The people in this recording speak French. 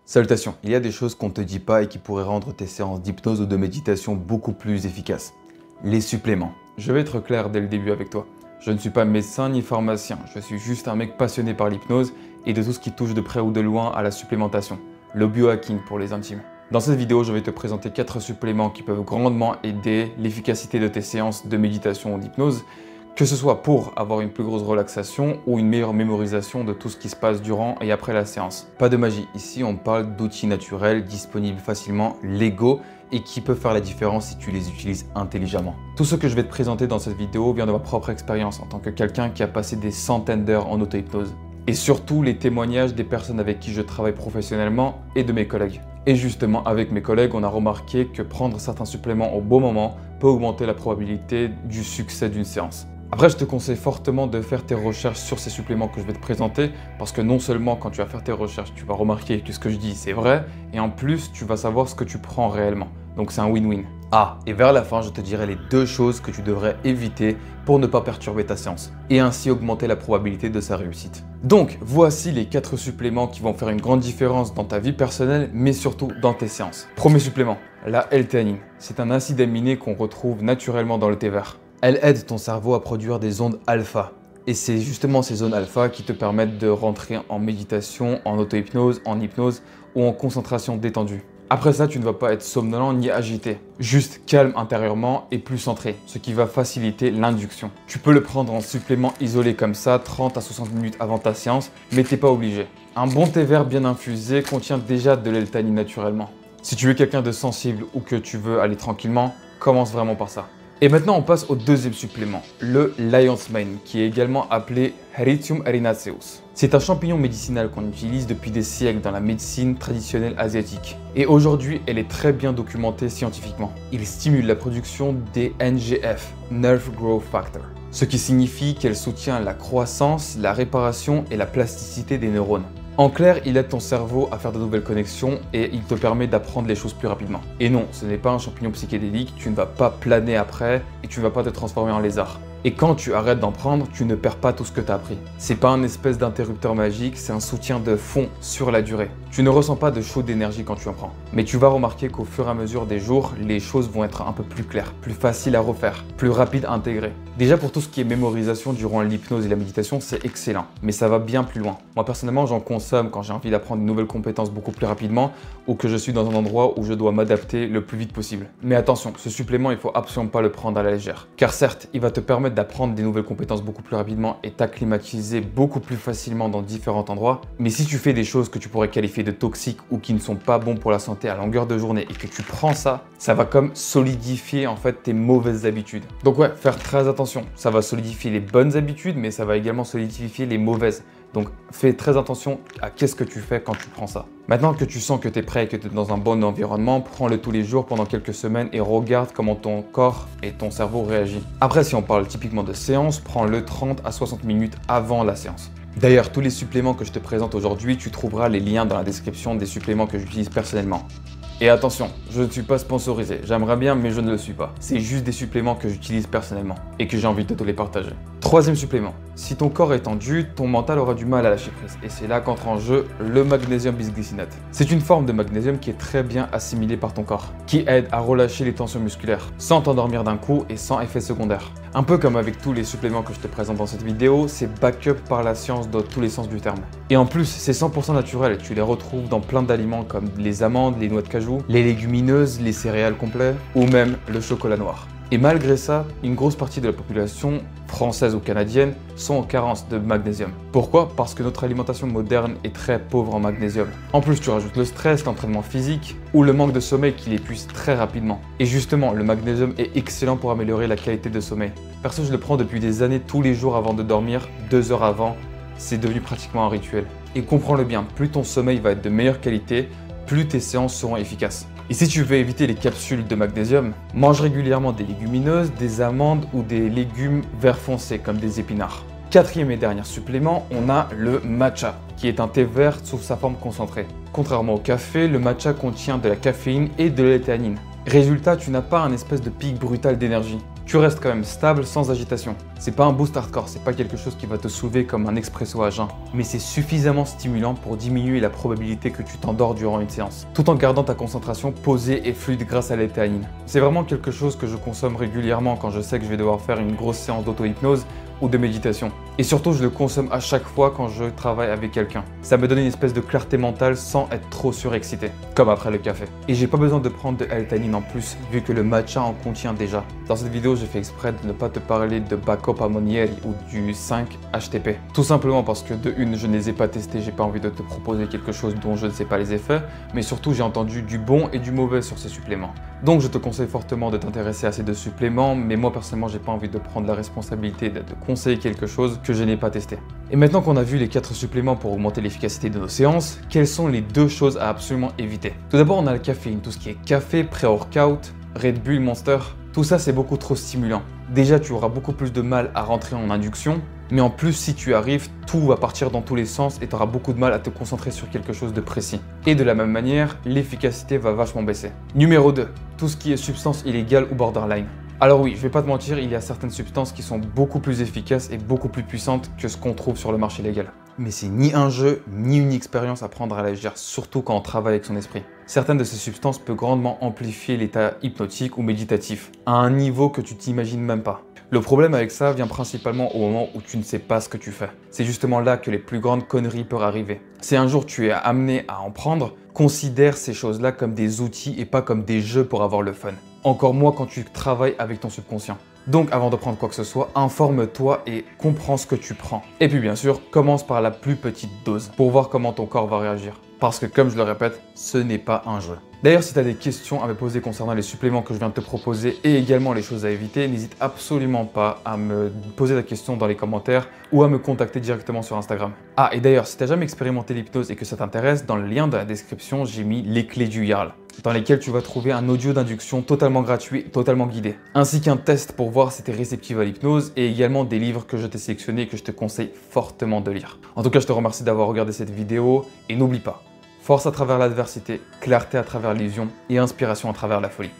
Salutations, il y a des choses qu'on ne te dit pas et qui pourraient rendre tes séances d'hypnose ou de méditation beaucoup plus efficaces. Les suppléments. Je vais être clair dès le début avec toi. Je ne suis pas médecin ni pharmacien, je suis juste un mec passionné par l'hypnose et de tout ce qui touche de près ou de loin à la supplémentation, le biohacking pour les intimes. Dans cette vidéo, je vais te présenter 4 suppléments qui peuvent grandement aider l'efficacité de tes séances de méditation ou d'hypnose, que ce soit pour avoir une plus grosse relaxation ou une meilleure mémorisation de tout ce qui se passe durant et après la séance. Pas de magie, ici on parle d'outils naturels, disponibles facilement, légaux et qui peuvent faire la différence si tu les utilises intelligemment. Tout ce que je vais te présenter dans cette vidéo vient de ma propre expérience en tant que quelqu'un qui a passé des centaines d'heures en auto-hypnose. Et surtout les témoignages des personnes avec qui je travaille professionnellement et de mes collègues. Et justement, avec mes collègues, on a remarqué que prendre certains suppléments au bon moment peut augmenter la probabilité du succès d'une séance. Après, je te conseille fortement de faire tes recherches sur ces suppléments que je vais te présenter parce que non seulement quand tu vas faire tes recherches, tu vas remarquer que ce que je dis c'est vrai et en plus, tu vas savoir ce que tu prends réellement. Donc c'est un win-win. Ah, et vers la fin, je te dirai les 2 choses que tu devrais éviter pour ne pas perturber ta séance et ainsi augmenter la probabilité de sa réussite. Donc, voici les 4 suppléments qui vont faire une grande différence dans ta vie personnelle mais surtout dans tes séances. Premier supplément, la L-théanine. C'est un acide aminé qu'on retrouve naturellement dans le thé vert. Elle aide ton cerveau à produire des ondes alpha. Et c'est justement ces ondes alpha qui te permettent de rentrer en méditation, en auto-hypnose, en hypnose ou en concentration détendue. Après ça, tu ne vas pas être somnolent ni agité, juste calme intérieurement et plus centré, ce qui va faciliter l'induction. Tu peux le prendre en supplément isolé comme ça, 30 à 60 minutes avant ta séance, mais t'es pas obligé. Un bon thé vert bien infusé contient déjà de l'L-théanine naturellement. Si tu es quelqu'un de sensible ou que tu veux aller tranquillement, commence vraiment par ça. Et maintenant, on passe au deuxième supplément, le Lion's Mane, qui est également appelé Heritium erinaceus. C'est un champignon médicinal qu'on utilise depuis des siècles dans la médecine traditionnelle asiatique. Et aujourd'hui, elle est très bien documentée scientifiquement. Il stimule la production des NGF, Nerve Growth Factor, ce qui signifie qu'elle soutient la croissance, la réparation et la plasticité des neurones. En clair, il aide ton cerveau à faire de nouvelles connexions et il te permet d'apprendre les choses plus rapidement. Et non, ce n'est pas un champignon psychédélique, tu ne vas pas planer après et tu ne vas pas te transformer en lézard. Et quand tu arrêtes d'en prendre, tu ne perds pas tout ce que tu as appris. C'est pas un espèce d'interrupteur magique, c'est un soutien de fond sur la durée. Tu ne ressens pas de chaud d'énergie quand tu en prends. Mais tu vas remarquer qu'au fur et à mesure des jours, les choses vont être un peu plus claires, plus faciles à refaire, plus rapides à intégrer. Déjà pour tout ce qui est mémorisation durant l'hypnose et la méditation, c'est excellent. Mais ça va bien plus loin. Moi personnellement, j'en consomme quand j'ai envie d'apprendre de nouvelles compétences beaucoup plus rapidement ou que je suis dans un endroit où je dois m'adapter le plus vite possible. Mais attention, ce supplément, il faut absolument pas le prendre à la légère. Car certes, il va te permettre d'apprendre des nouvelles compétences beaucoup plus rapidement et t'acclimatiser beaucoup plus facilement dans différents endroits. Mais si tu fais des choses que tu pourrais qualifier de toxiques ou qui ne sont pas bons pour la santé à longueur de journée et que tu prends ça, ça va comme solidifier en fait tes mauvaises habitudes. Donc ouais, faire très attention. Ça va solidifier les bonnes habitudes, mais ça va également solidifier les mauvaises. Donc fais très attention à qu'est-ce que tu fais quand tu prends ça. Maintenant que tu sens que tu es prêt et que tu es dans un bon environnement, prends-le tous les jours pendant quelques semaines et regarde comment ton corps et ton cerveau réagissent. Après, si on parle typiquement de séance, prends-le 30 à 60 minutes avant la séance. D'ailleurs, tous les suppléments que je te présente aujourd'hui, tu trouveras les liens dans la description des suppléments que j'utilise personnellement. Et attention, je ne suis pas sponsorisé, j'aimerais bien mais je ne le suis pas. C'est juste des suppléments que j'utilise personnellement et que j'ai envie de te les partager. Troisième supplément, si ton corps est tendu, ton mental aura du mal à lâcher prise. Et c'est là qu'entre en jeu le magnésium bisglycinate. C'est une forme de magnésium qui est très bien assimilée par ton corps, qui aide à relâcher les tensions musculaires, sans t'endormir d'un coup et sans effet secondaire. Un peu comme avec tous les suppléments que je te présente dans cette vidéo, c'est backup par la science dans tous les sens du terme. Et en plus, c'est 100% naturel, tu les retrouves dans plein d'aliments comme les amandes, les noix de cajou, les légumineuses, les céréales complets ou même le chocolat noir. Et malgré ça, une grosse partie de la population française ou canadienne sont en carence de magnésium. Pourquoi? Parce que notre alimentation moderne est très pauvre en magnésium. En plus, tu rajoutes le stress, l'entraînement physique ou le manque de sommeil qui l'épuise très rapidement. Et justement, le magnésium est excellent pour améliorer la qualité de sommeil. Perso, je le prends depuis des années tous les jours avant de dormir, 2 heures avant. C'est devenu pratiquement un rituel. Et comprends-le bien, plus ton sommeil va être de meilleure qualité, plus tes séances seront efficaces. Et si tu veux éviter les capsules de magnésium, mange régulièrement des légumineuses, des amandes ou des légumes vert foncé comme des épinards. Quatrième et dernier supplément, on a le matcha, qui est un thé vert sous sa forme concentrée. Contrairement au café, le matcha contient de la caféine et de l'L-théanine. Résultat, tu n'as pas un espèce de pic brutal d'énergie. tu restes quand même stable sans agitation. C'est pas un boost hardcore, c'est pas quelque chose qui va te soulever comme un expresso à jeun, mais c'est suffisamment stimulant pour diminuer la probabilité que tu t'endors durant une séance, tout en gardant ta concentration posée et fluide grâce à l'L-théanine. C'est vraiment quelque chose que je consomme régulièrement quand je sais que je vais devoir faire une grosse séance d'auto-hypnose ou de méditation. Et surtout, je le consomme à chaque fois quand je travaille avec quelqu'un. Ça me donne une espèce de clarté mentale sans être trop surexcité, comme après le café. Et j'ai pas besoin de prendre de L-théanine en plus, vu que le matcha en contient déjà. Dans cette vidéo, j'ai fait exprès de ne pas te parler de Backup Ammonieri ou du 5-HTP. Tout simplement parce que de une, je ne les ai pas testés, j'ai pas envie de te proposer quelque chose dont je ne sais pas les effets, mais surtout j'ai entendu du bon et du mauvais sur ces suppléments. Donc je te conseille fortement de t'intéresser à ces deux suppléments, mais moi personnellement j'ai pas envie de prendre la responsabilité de te conseiller quelque chose que je n'ai pas testé. Et maintenant qu'on a vu les 4 suppléments pour augmenter l'efficacité de nos séances, quelles sont les 2 choses à absolument éviter? Tout d'abord on a la caféine, tout ce qui est café, pré-workout, Red Bull, Monster, tout ça c'est beaucoup trop stimulant. Déjà tu auras beaucoup plus de mal à rentrer en induction, mais en plus si tu arrives, tout va partir dans tous les sens et tu auras beaucoup de mal à te concentrer sur quelque chose de précis. Et de la même manière, l'efficacité va vachement baisser. Numéro 2, tout ce qui est substance illégale ou borderline. Alors oui, je vais pas te mentir, il y a certaines substances qui sont beaucoup plus efficaces et beaucoup plus puissantes que ce qu'on trouve sur le marché légal. Mais c'est ni un jeu, ni une expérience à prendre à la légère, surtout quand on travaille avec son esprit. Certaines de ces substances peuvent grandement amplifier l'état hypnotique ou méditatif, à un niveau que tu t'imagines même pas. Le problème avec ça vient principalement au moment où tu ne sais pas ce que tu fais. C'est justement là que les plus grandes conneries peuvent arriver. Si un jour tu es amené à en prendre, considère ces choses-là comme des outils et pas comme des jeux pour avoir le fun. Encore moins quand tu travailles avec ton subconscient. Donc avant de prendre quoi que ce soit, informe-toi et comprends ce que tu prends. Et puis bien sûr, commence par la plus petite dose pour voir comment ton corps va réagir. Parce que comme je le répète, ce n'est pas un jeu. D'ailleurs, si tu as des questions à me poser concernant les suppléments que je viens de te proposer et également les choses à éviter, n'hésite absolument pas à me poser la question dans les commentaires ou à me contacter directement sur Instagram. Ah, et d'ailleurs, si tu n'as jamais expérimenté l'hypnose et que ça t'intéresse, dans le lien de la description, j'ai mis les clés du Jarl, dans lesquelles tu vas trouver un audio d'induction totalement gratuit et totalement guidé, ainsi qu'un test pour voir si tu es réceptive à l'hypnose et également des livres que je t'ai sélectionnés et que je te conseille fortement de lire. En tout cas, je te remercie d'avoir regardé cette vidéo et n'oublie pas, force à travers l'adversité, clarté à travers l'illusion et inspiration à travers la folie.